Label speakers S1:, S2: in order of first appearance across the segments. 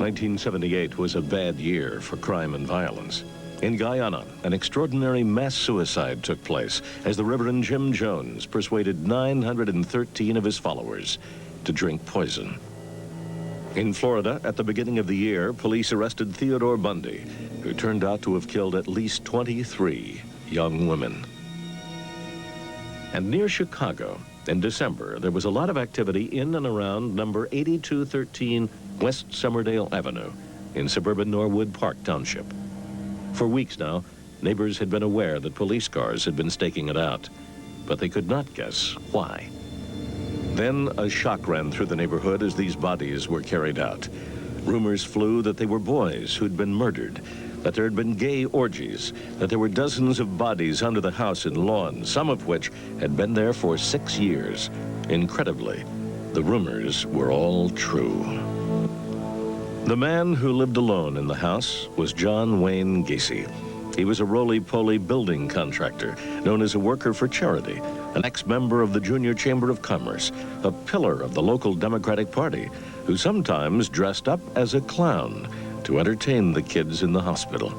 S1: 1978 was a bad year for crime and violence. In Guyana, an extraordinary mass suicide took place as the Reverend Jim Jones persuaded 913 of his followers to drink poison. In Florida, at the beginning of the year, police arrested Theodore Bundy, who turned out to have killed at least 23 young women. And near Chicago, in December, there was a lot of activity in and around number 8213 West Somerdale Avenue in suburban Norwood Park Township. For weeks now, neighbors had been aware that police cars had been staking it out, but they could not guess why. Then a shock ran through the neighborhood as these bodies were carried out. Rumors flew that they were boys who'd been murdered, that there had been gay orgies, that there were dozens of bodies under the house and lawn, some of which had been there for 6 years. Incredibly, the rumors were all true. The man who lived alone in the house was John Wayne Gacy. He was a roly-poly building contractor, known as a worker for charity, an ex-member of the Junior Chamber of Commerce, a pillar of the local Democratic Party, who sometimes dressed up as a clown to entertain the kids in the hospital.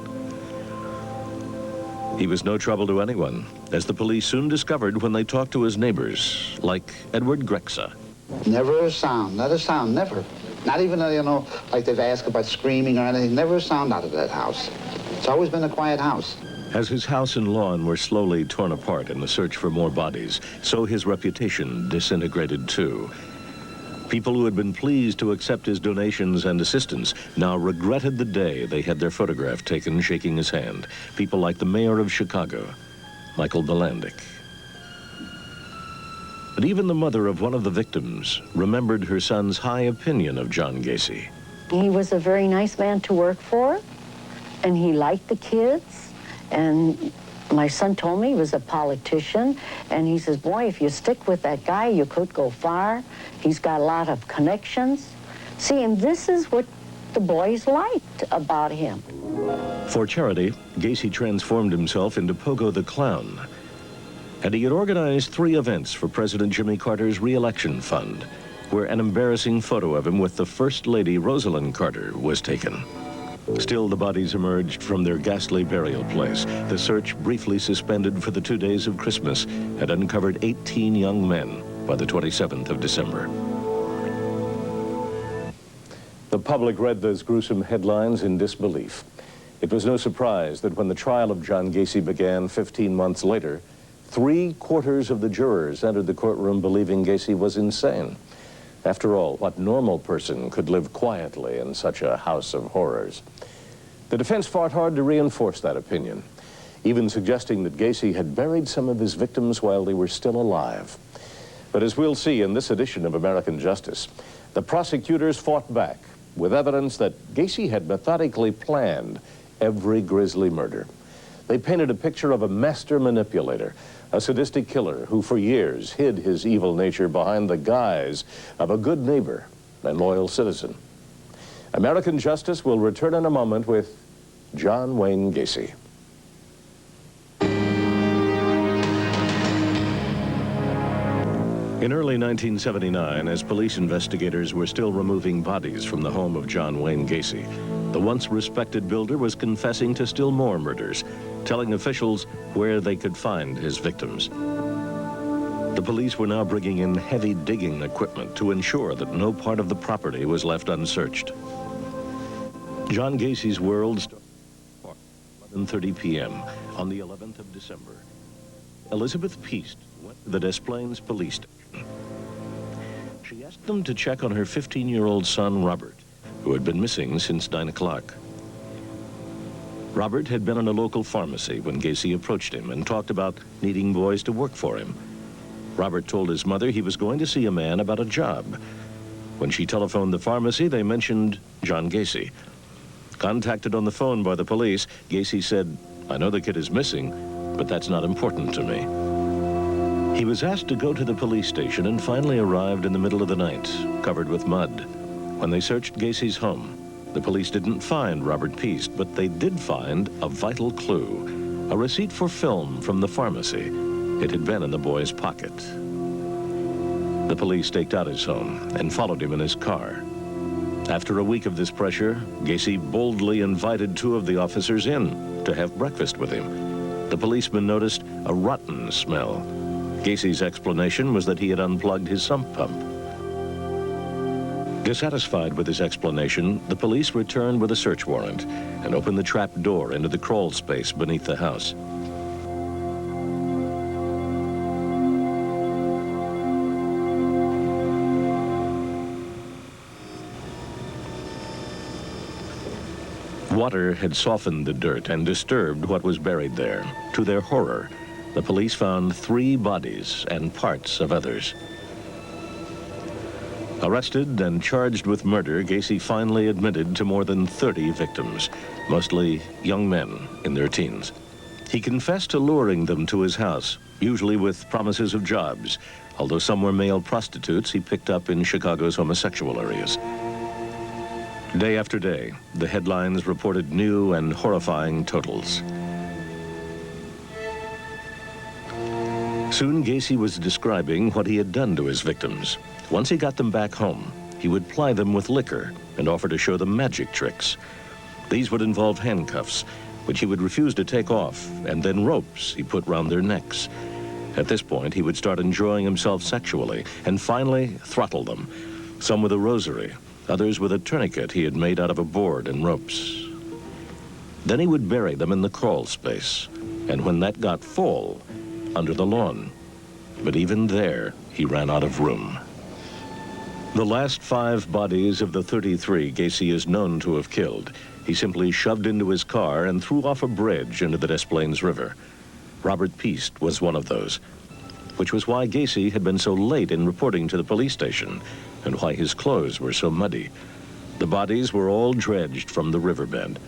S1: He was no trouble to anyone, as the police soon discovered when they talked to his neighbors, like Edward Grexa.
S2: Never a sound, not a sound, never. Not even, like they've asked about screaming or anything, never a sound out of that house. It's always been a quiet house.
S1: As his house and lawn were slowly torn apart in the search for more bodies, so his reputation disintegrated too. People who had been pleased to accept his donations and assistance now regretted the day they had their photograph taken shaking his hand. People like the mayor of Chicago, Michael Bilandic. But even the mother of one of the victims remembered her son's high opinion of John Gacy.
S3: He was a very nice man to work for, and he liked the kids, and my son told me he was a politician, and he says, boy, if you stick with that guy, you could go far. He's got a lot of connections. See, and this is what the boys liked about him.
S1: For charity, Gacy transformed himself into Pogo the Clown, and he had organized 3 events for President Jimmy Carter's re-election fund, where an embarrassing photo of him with the First Lady, Rosalind Carter, was taken. Still, the bodies emerged from their ghastly burial place. The search, briefly suspended for the 2 days of Christmas, had uncovered 18 young men by the 27th of December. The public read those gruesome headlines in disbelief. It was no surprise that when the trial of John Gacy began 15 months later, 3/4 of the jurors entered the courtroom believing Gacy was insane. After all, what normal person could live quietly in such a house of horrors? The defense fought hard to reinforce that opinion, even suggesting that Gacy had buried some of his victims while they were still alive. But as we'll see in this edition of American Justice, the prosecutors fought back with evidence that Gacy had methodically planned every grisly murder. They painted a picture of a master manipulator, a sadistic killer who for years hid his evil nature behind the guise of a good neighbor and loyal citizen. American Justice will return in a moment with John Wayne Gacy. In early 1979, as police investigators were still removing bodies from the home of John Wayne Gacy, the once respected builder was confessing to still more murders, telling officials where they could find his victims. The police were now bringing in heavy digging equipment to ensure that no part of the property was left unsearched. John Gacy's world started at 11:30 p.m. on the 11th of December. Elizabeth Peast went to the Des Plaines police station. She asked them to check on her 15-year-old son, Robert, who had been missing since 9 o'clock. Robert had been in a local pharmacy when Gacy approached him and talked about needing boys to work for him. Robert told his mother he was going to see a man about a job. When she telephoned the pharmacy, they mentioned John Gacy. Contacted on the phone by the police, Gacy said, "I know the kid is missing, but that's not important to me." He was asked to go to the police station and finally arrived in the middle of the night, covered with mud. When they searched Gacy's home, the police didn't find Robert Peast, but they did find a vital clue, a receipt for film from the pharmacy. It had been in the boy's pocket. The police staked out his home and followed him in his car. After a week of this pressure, Gacy boldly invited two of the officers in to have breakfast with him. The policeman noticed a rotten smell. Gacy's explanation was that he had unplugged his sump pump. Dissatisfied with his explanation, the police returned with a search warrant and opened the trap door into the crawl space beneath the house. Water had softened the dirt and disturbed what was buried there. To their horror, the police found 3 bodies and parts of others. Arrested and charged with murder, Gacy finally admitted to more than 30 victims, mostly young men in their teens. He confessed to luring them to his house, usually with promises of jobs, although some were male prostitutes he picked up in Chicago's homosexual areas. Day after day, the headlines reported new and horrifying totals. Soon, Gacy was describing what he had done to his victims. Once he got them back home, he would ply them with liquor and offer to show them magic tricks. These would involve handcuffs, which he would refuse to take off, and then ropes he put round their necks. At this point, he would start enjoying himself sexually and finally throttle them, some with a rosary, others with a tourniquet he had made out of a board and ropes. Then he would bury them in the crawl space, and when that got full, under the lawn. But even there, he ran out of room. The last 5 bodies of the 33 Gacy is known to have killed, he simply shoved into his car and threw off a bridge into the Des Plaines River. Robert Piest was one of those, which was why Gacy had been so late in reporting to the police station and why his clothes were so muddy. The bodies were all dredged from the riverbed.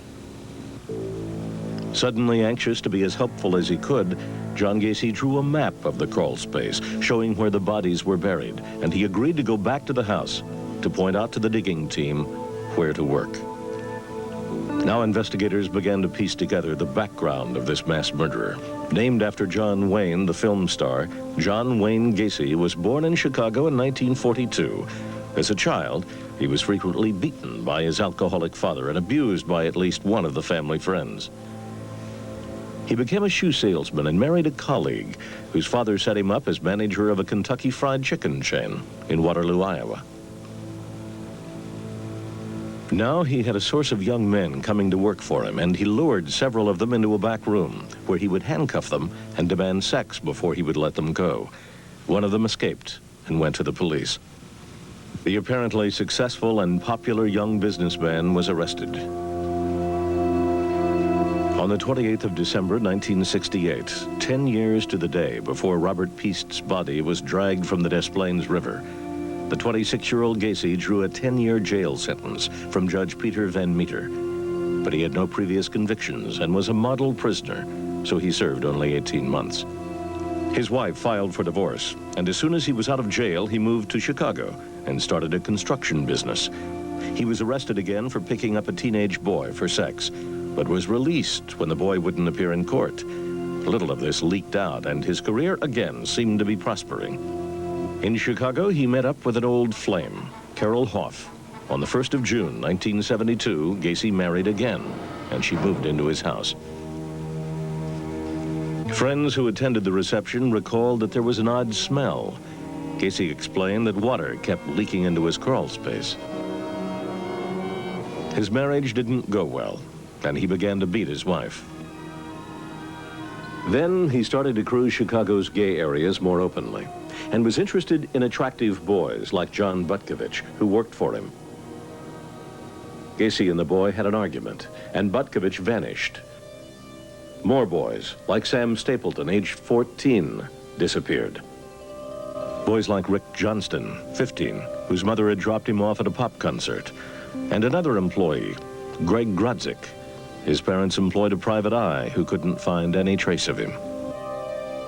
S1: Suddenly anxious to be as helpful as he could, John Gacy drew a map of the crawl space, showing where the bodies were buried, and he agreed to go back to the house to point out to the digging team where to work. Now investigators began to piece together the background of this mass murderer. Named after John Wayne, the film star, John Wayne Gacy was born in Chicago in 1942. As a child, he was frequently beaten by his alcoholic father and abused by at least one of the family friends. He became a shoe salesman and married a colleague whose father set him up as manager of a Kentucky Fried Chicken chain in Waterloo, Iowa. Now he had a source of young men coming to work for him, and he lured several of them into a back room where he would handcuff them and demand sex before he would let them go. One of them escaped and went to the police. The apparently successful and popular young businessman was arrested. On the 28th of December, 1968, 10 years to the day before Robert Piest's body was dragged from the Des Plaines River, the 26-year-old Gacy drew a 10-year jail sentence from Judge Peter Van Meter. But he had no previous convictions and was a model prisoner, so he served only 18 months. His wife filed for divorce, and as soon as he was out of jail, he moved to Chicago and started a construction business. He was arrested again for picking up a teenage boy for sex, but was released when the boy wouldn't appear in court. Little of this leaked out, and his career again seemed to be prospering. In Chicago, he met up with an old flame, Carol Hoff. On the 1st of June, 1972, Gacy married again, and she moved into his house. Friends who attended the reception recalled that there was an odd smell. Gacy explained that water kept leaking into his crawl space. His marriage didn't go well, and he began to beat his wife. Then he started to cruise Chicago's gay areas more openly and was interested in attractive boys like John Butkovich, who worked for him. Gacy and the boy had an argument, and Butkovich vanished. More boys, like Sam Stapleton, aged 14, disappeared. Boys like Rick Johnston, 15, whose mother had dropped him off at a pop concert, and another employee, Greg Grodzik. His parents employed a private eye who couldn't find any trace of him.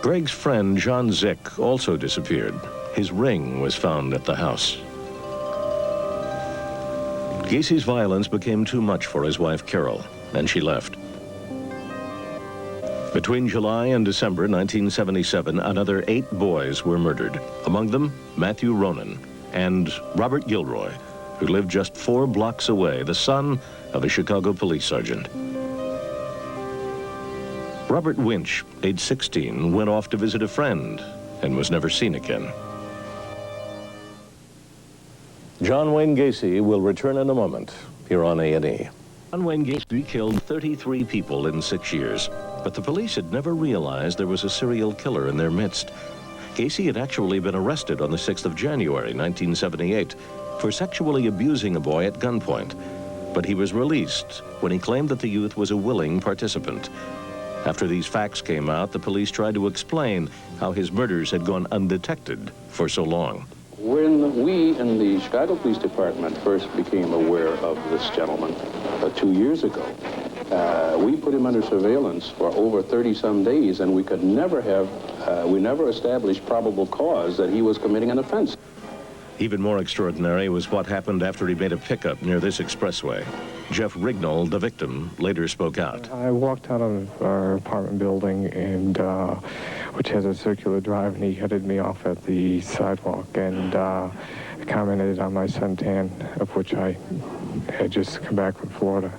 S1: Greg's friend, John Zick, also disappeared. His ring was found at the house. Gacy's violence became too much for his wife, Carol, and she left. Between July and December 1977, another 8 boys were murdered. Among them, Matthew Ronan and Robert Gilroy, who lived just 4 blocks away, the son of a Chicago police sergeant. Robert Winch, age 16, went off to visit a friend and was never seen again. John Wayne Gacy will return in a moment here on A&E. John Wayne Gacy killed 33 people in 6 years, but the police had never realized there was a serial killer in their midst. Gacy had actually been arrested on the 6th of January, 1978, for sexually abusing a boy at gunpoint, but he was released when he claimed that the youth was a willing participant. After these facts came out, the police tried to explain how his murders had gone undetected for so long.
S4: When we in the Chicago Police Department first became aware of this gentleman 2 years ago, we put him under surveillance for over 30-some days, and we could never have, we never established probable cause that he was committing an offense.
S1: Even more extraordinary was what happened after he made a pickup near this expressway. Jeff Rignall, the victim, later spoke out.
S5: I walked out of our apartment building, and which has a circular drive, and he headed me off at the sidewalk and commented on my suntan, of which I had just come back from Florida,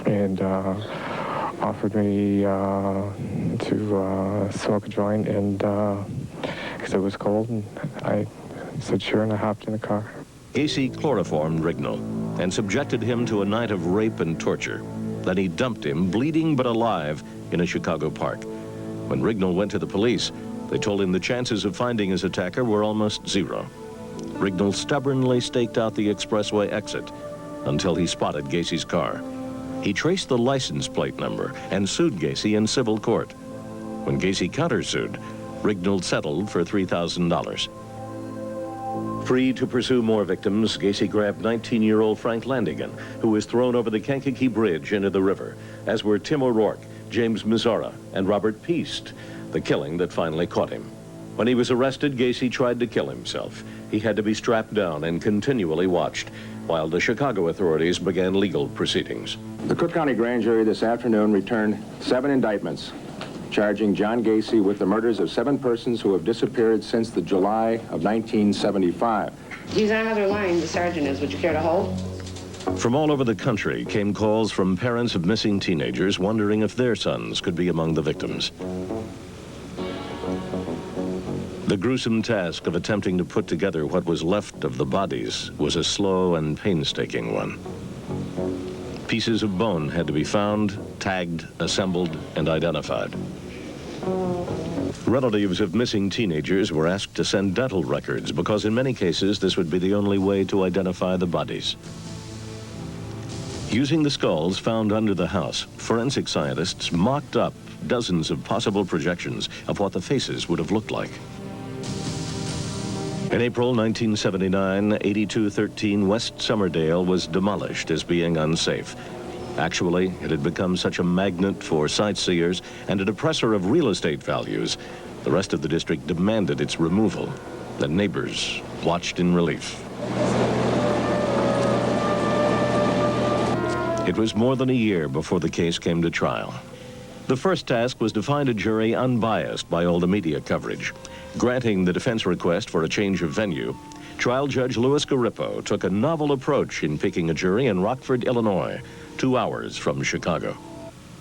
S5: and offered me to smoke a joint, and because it was cold, and I said sure, and I hopped in the car.
S1: Gacy chloroformed Rignall and subjected him to a night of rape and torture. Then he dumped him, bleeding but alive, in a Chicago park. When Rignall went to the police, they told him the chances of finding his attacker were almost zero. Rignall stubbornly staked out the expressway exit until he spotted Gacy's car. He traced the license plate number and sued Gacy in civil court. When Gacy countersued, Rignall settled for $3,000. Free to pursue more victims, Gacy grabbed 19-year-old Frank Landigan, who was thrown over the Kankakee Bridge into the river, as were Tim O'Rourke, James Mazzara, and Robert Peast, the killing that finally caught him. When he was arrested, Gacy tried to kill himself. He had to be strapped down and continually watched, while the Chicago authorities began legal proceedings.
S6: The Cook County Grand Jury this afternoon returned 7 indictments, charging John Gacy with the murders of 7 persons who have disappeared since the July of 1975.
S7: He's on another line, the sergeant is. Would you care to hold?
S1: From all over the country came calls from parents of missing teenagers wondering if their sons could be among the victims. The gruesome task of attempting to put together what was left of the bodies was a slow and painstaking one. Pieces of bone had to be found, tagged, assembled, and identified. Relatives of missing teenagers were asked to send dental records because in many cases this would be the only way to identify the bodies. Using the skulls found under the house, forensic scientists mocked up dozens of possible projections of what the faces would have looked like. In April 1979, 8213 West Summerdale was demolished as being unsafe. Actually, it had become such a magnet for sightseers and a depressor of real estate values, the rest of the district demanded its removal. The neighbors watched in relief. It was more than a year before the case came to trial. The first task was to find a jury unbiased by all the media coverage. Granting the defense request for a change of venue, trial judge Louis Garippo took a novel approach in picking a jury in Rockford, Illinois, 2 hours from Chicago.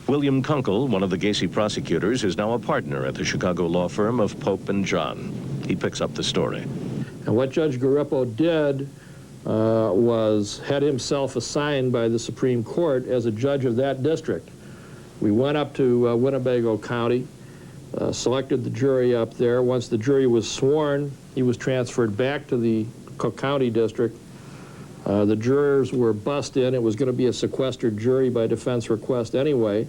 S1: William Kunkel, one of the Gacy prosecutors, is now a partner at the Chicago law firm of Pope and John. He picks up the story.
S8: And what Judge Garippo did was had himself assigned by the Supreme Court as a judge of that district. We went up to Winnebago County, selected the jury up there. Once the jury was sworn, he was transferred back to the Cook County District. The jurors were bussed in. It was going to be a sequestered jury by defense request anyway.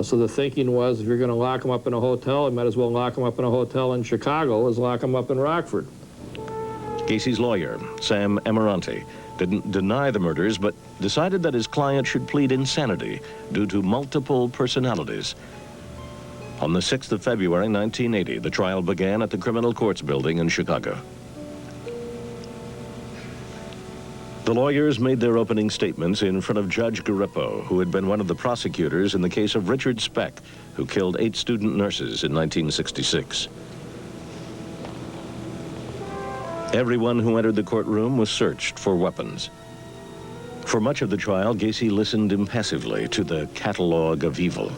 S8: So the thinking was, if you're going to lock them up in a hotel, you might as well lock them up in a hotel in Chicago as lock them up in Rockford.
S1: Gacy's lawyer, Sam Emiranti, didn't deny the murders, but decided that his client should plead insanity due to multiple personalities. On the 6th of February, 1980, the trial began at the Criminal Courts Building in Chicago. The lawyers made their opening statements in front of Judge Garippo, who had been one of the prosecutors in the case of Richard Speck, who killed 8 student nurses in 1966. Everyone who entered the courtroom was searched for weapons. For much of the trial, Gacy listened impassively to the catalog of evil.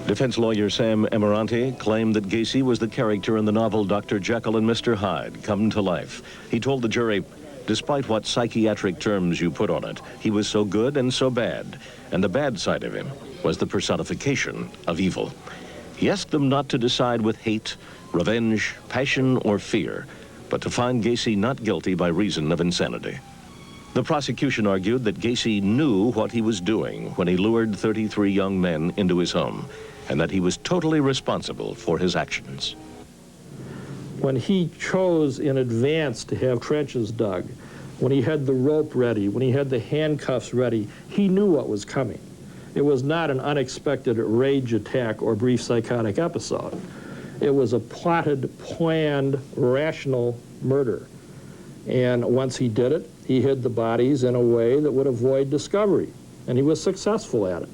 S1: Defense lawyer Sam Emiranti claimed that Gacy was the character in the novel Dr. Jekyll and Mr. Hyde come to life. He told the jury, despite what psychiatric terms you put on it, he was so good and so bad, and the bad side of him was the personification of evil. He asked them not to decide with hate, revenge, passion, or fear, but to find Gacy not guilty by reason of insanity. The prosecution argued that Gacy knew what he was doing when he lured 33 young men into his home, and that he was totally responsible for his actions.
S8: When he chose in advance to have trenches dug, when he had the rope ready, when he had the handcuffs ready, he knew what was coming. It was not an unexpected rage attack or brief psychotic episode. It was a plotted, planned, rational murder. And once he did it, he hid the bodies in a way that would avoid discovery, and he was successful at it.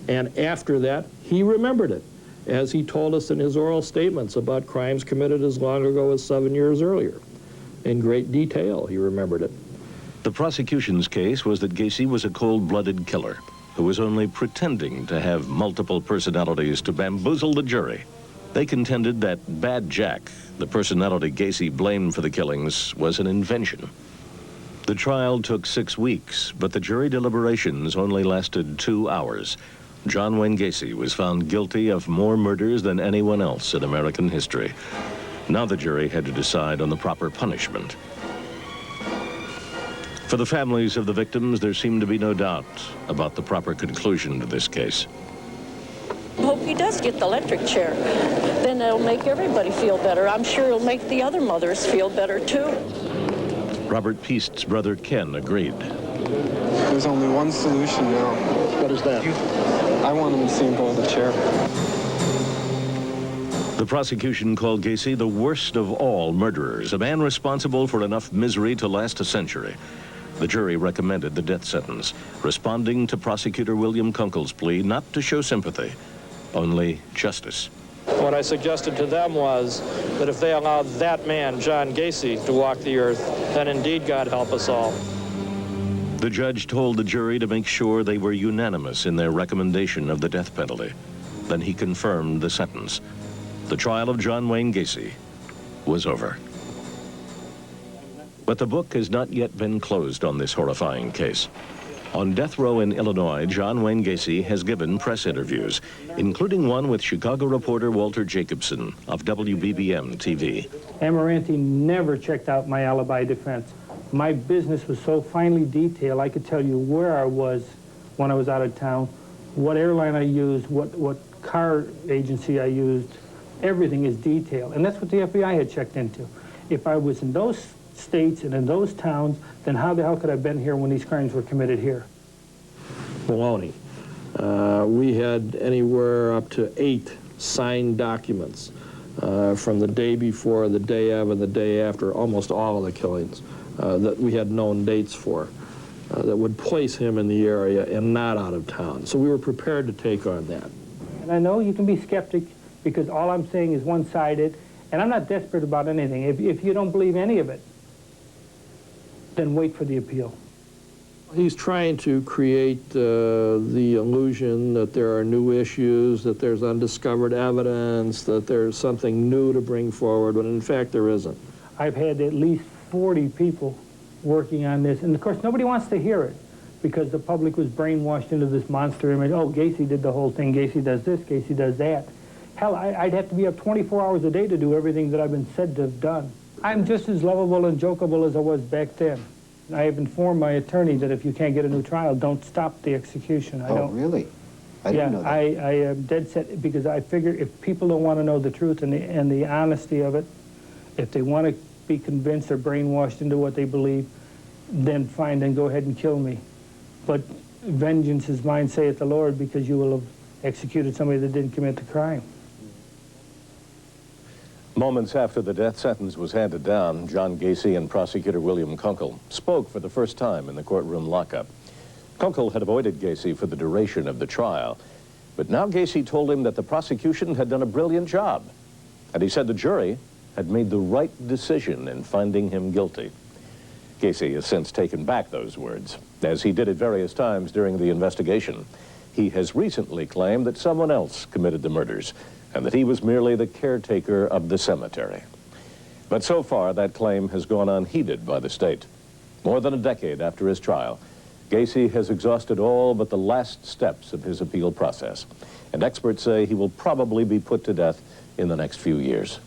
S8: And after that, he remembered it, as he told us in his oral statements about crimes committed as long ago as 7 years earlier. In great detail, he remembered it.
S1: The prosecution's case was that Gacy was a cold-blooded killer who was only pretending to have multiple personalities to bamboozle the jury. They contended that Bad Jack, the personality Gacy blamed for the killings, was an invention. The trial took 6 weeks, but the jury deliberations only lasted 2 hours. John Wayne Gacy was found guilty of more murders than anyone else in American history. Now the jury had to decide on the proper punishment. For the families of the victims, there seemed to be no doubt about the proper conclusion to this case.
S9: I hope he does get the electric chair. Then it'll make everybody feel better. I'm sure it'll make the other mothers feel better, too.
S1: Robert Peast's brother Ken agreed.
S10: There's only one solution now.
S11: What is that?
S10: I want him to see him go to the chair.
S1: The prosecution called Gacy the worst of all murderers, a man responsible for enough misery to last a century. The jury recommended the death sentence, responding to prosecutor William Kunkel's plea not to show sympathy, only justice.
S8: What I suggested to them was that if they allowed that man, John Gacy, to walk the earth, then indeed God help us all.
S1: The judge told the jury to make sure they were unanimous in their recommendation of the death penalty. Then he confirmed the sentence. The trial of John Wayne Gacy was over. But the book has not yet been closed on this horrifying case. On death row in Illinois, John Wayne Gacy has given press interviews, including one with Chicago reporter Walter Jacobson of WBBM TV.
S12: Emiranti never checked out my alibi defense. My business was so finely detailed, I could tell you where I was when I was out of town, what airline I used, what car agency I used. Everything is detailed, and that's what the FBI had checked into. If I was in those states and in those towns, then how the hell could I have been here when these crimes were committed here?
S8: Baloney. We had anywhere up to 8 signed documents from the day before, the day of, and the day after almost all of the killings that we had known dates for that would place him in the area and not out of town. So we were prepared to take on that.
S12: And I know you can be skeptic because all I'm saying is one-sided, and I'm not desperate about anything. If you don't believe any of it, then wait for the appeal.
S8: He's trying to create the illusion that there are new issues, that there's undiscovered evidence, that there's something new to bring forward, when in fact there isn't.
S12: I've had at least 40 people working on this, and of course nobody wants to hear it because the public was brainwashed into this monster image. Oh, Gacy did the whole thing, Gacy does this, Gacy does that. Hell, I'd have to be up 24 hours a day to do everything that I've been said to have done. I'm just as lovable and jokeable as I was back then. I have informed my attorney that if you can't get a new trial, don't stop the execution.
S2: Oh, really? I didn't know that.
S12: I am dead set because I figure if people don't want to know the truth and the honesty of it, if they want to be convinced or brainwashed into what they believe, then fine, then go ahead and kill me. But vengeance is mine, saith the Lord, because you will have executed somebody that didn't commit the crime.
S1: Moments after the death sentence was handed down, John Gacy and prosecutor William Kunkel spoke for the first time in the courtroom lockup. Kunkel had avoided Gacy for the duration of the trial, but now Gacy told him that the prosecution had done a brilliant job, and he said the jury had made the right decision in finding him guilty. Gacy has since taken back those words, as he did at various times during the investigation. He has recently claimed that someone else committed the murders and that he was merely the caretaker of the cemetery. But so far, that claim has gone unheeded by the state. More than a decade after his trial, Gacy has exhausted all but the last steps of his appeal process, and experts say he will probably be put to death in the next few years.